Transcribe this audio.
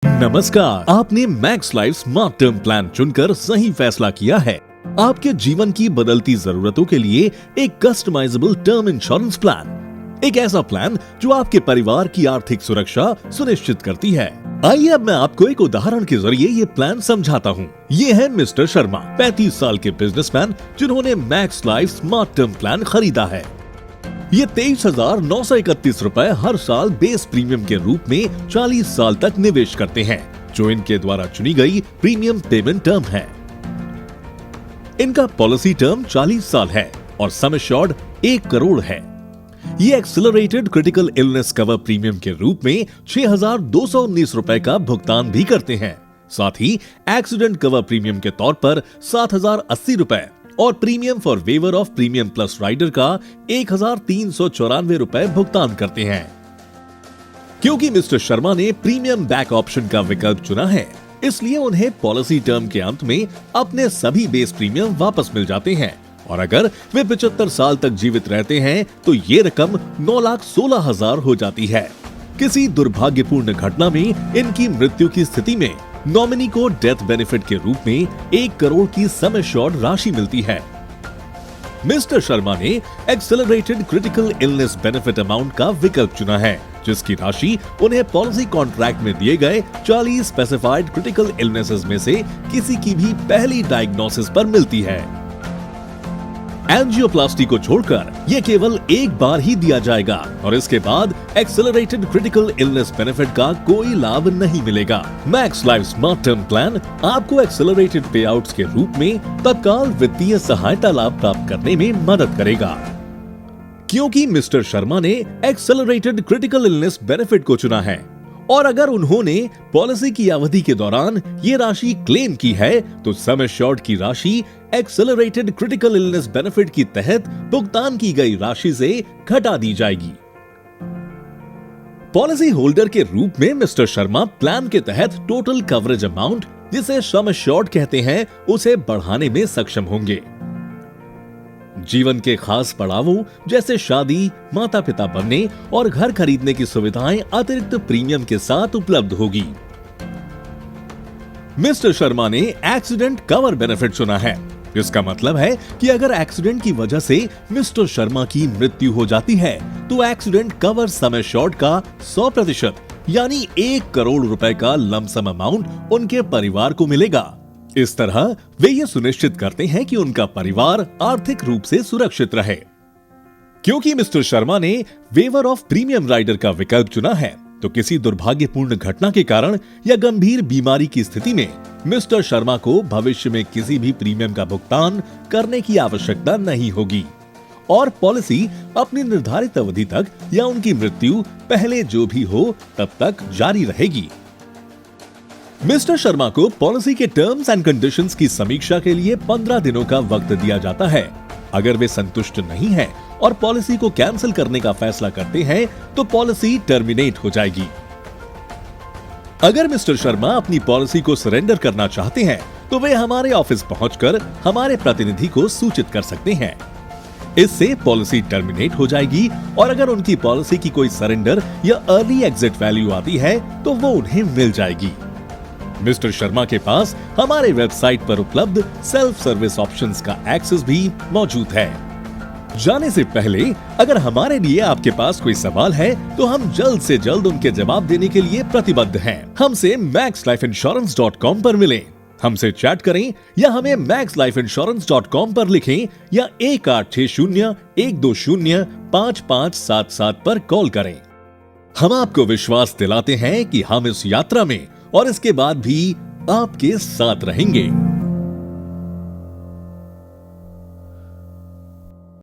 नमस्कार, आपने max life smart term plan चुनकर सही फैसला किया है। आपके जीवन की बदलती जरूरतों के लिए एक कस्टमाइजेबल टर्म इंश्योरेंस प्लान, एक ऐसा प्लान जो आपके परिवार की आर्थिक सुरक्षा सुनिश्चित करती है। आइए अब मैं आपको एक उदाहरण के जरिए ये प्लान समझाता हूँ। ये है मिस्टर शर्मा, 35 साल के बिजनेसमैन जिन्होंने max life smart term plan खरीदा है। ये 23,931 रुपए हर साल बेस प्रीमियम के रूप में 40 साल तक निवेश करते हैं, जो इनके द्वारा चुनी गई प्रीमियम पेमेंट टर्म है। इनका पॉलिसी टर्म 40 साल है और सम एश्योर्ड 1 करोड़ है। ये accelerated critical illness cover premium के रूप में 6,219 रुपए का भुगतान भी करते हैं। साथ ही एक्सीडेंट कवर प्रीमियम के तौर पर 7,080 रुपए और premium for waiver of premium plus rider का 1,394 रुपए भुगतान करते हैं। क्योंकि मिस्टर शर्मा ने प्रीमियम बैक ऑप्शन का विकल्प चुना है, इसलिए उन्हें पॉलिसी टर्म के अंत में अपने सभी बेस प्रीमियम वापस मिल जाते हैं और अगर वे 75 साल तक जीवित रहते हैं तो ये रकम 9,16,000 हो जाती है। किसी दुर्भाग्यपूर्ण घटना में इनकी मृत्यु की स्थिति में नॉमिनी को डेथ बेनिफिट के रूप में 1 करोड़ की सम एश्योर्ड राशि मिलती है। मिस्टर शर्मा ने accelerated critical illness benefit amount का विकल्प चुना है, जिसकी राशि उन्हें पॉलिसी कॉन्ट्रैक्ट में दिए गए 40 स्पेसिफाइड क्रिटिकल इलनेसेस में से किसी की भी पहली डायग्नोसिस पर मिलती है। एंजियोप्लास्टी को छोड़कर यह केवल एक बार ही दिया जाएगा और इसके बाद एक्सेलरेटेड क्रिटिकल इलनेस बेनिफिट का कोई लाभ नहीं मिलेगा। Max life smart term plan आपको एक्सेलरेटेड पे आउट्स के रूप में तत्काल वित्तीय सहायता लाभ प्राप्त करने में मदद करेगा। क्योंकि मिस्टर शर्मा ने एक्सेलरेटेड क्रिटिकल इलनेस बेनिफिट को चुना है और अगर उन्होंने पॉलिसी की अवधि के दौरान ये राशि क्लेम की है तो सम एश्योर्ड की राशि एक्सेलरेटेड क्रिटिकल इलनेस बेनिफिट की तहत भुगतान की गई राशि से घटा दी जाएगी। पॉलिसी होल्डर के रूप में मिस्टर शर्मा प्लान के तहत टोटल कवरेज अमाउंट, जिसे सम एश्योर्ड कहते हैं, उसे बढ़ाने में सक्षम होंगे। जीवन के खास पड़ावों जैसे शादी, माता पिता बनने और घर खरीदने की सुविधाएं अतिरिक्त प्रीमियम के साथ उपलब्ध होगी। मिस्टर शर्मा ने एक्सीडेंट कवर बेनिफिट चुना है। इसका मतलब है कि अगर एक्सीडेंट की वजह से मिस्टर शर्मा की मृत्यु हो जाती है तो एक्सीडेंट कवर सम एश्योर्ड का 100% यानी 1 करोड़ रुपए का लमसम अमाउंट उनके परिवार को मिलेगा। इस तरह वे ये सुनिश्चित करते हैं कि उनका परिवार आर्थिक रूप से सुरक्षित रहे। क्योंकि मिस्टर शर्मा ने वेवर ऑफ प्रीमियम राइडर का विकल्प चुना है तो किसी दुर्भाग्यपूर्ण घटना के कारण या गंभीर बीमारी की स्थिति में मिस्टर शर्मा को भविष्य में किसी भी प्रीमियम का भुगतान करने की आवश्यकता नहीं होगी और पॉलिसी अपनी निर्धारित अवधि तक या उनकी मृत्यु पहले जो भी हो तब तक जारी रहेगी। मिस्टर शर्मा को पॉलिसी के टर्म्स एंड कंडीशंस की समीक्षा के लिए 15 दिनों का वक्त दिया जाता है। अगर वे संतुष्ट नहीं हैं और पॉलिसी को कैंसिल करने का फैसला करते हैं तो पॉलिसी टर्मिनेट हो जाएगी। अगर मिस्टर शर्मा अपनी पॉलिसी को सरेंडर करना चाहते हैं तो वे हमारे ऑफिस पहुंचकर हमारे प्रतिनिधि को सूचित कर सकते हैं। इससे पॉलिसी टर्मिनेट हो जाएगी और अगर उनकी पॉलिसी की कोई सरेंडर या अर्ली एग्जिट वैल्यू आती है तो वो उन्हें मिल जाएगी। मिस्टर शर्मा के पास हमारे वेबसाइट पर उपलब्ध सेल्फ सर्विस ऑप्शंस का एक्सेस भी मौजूद है। जाने से पहले अगर हमारे लिए आपके पास कोई सवाल है तो हम जल्द से जल्द उनके जवाब देने के लिए प्रतिबद्ध हैं। हमसे maxlifeinsurance.com पर मिलें, हमसे चैट करें या हमें maxlifeinsurance.com पर लिखें या 1860-120-5577 पर कॉल करें। हम आपको विश्वास दिलाते हैं कि हम इस यात्रा में और इसके बाद भी आपके साथ रहेंगे।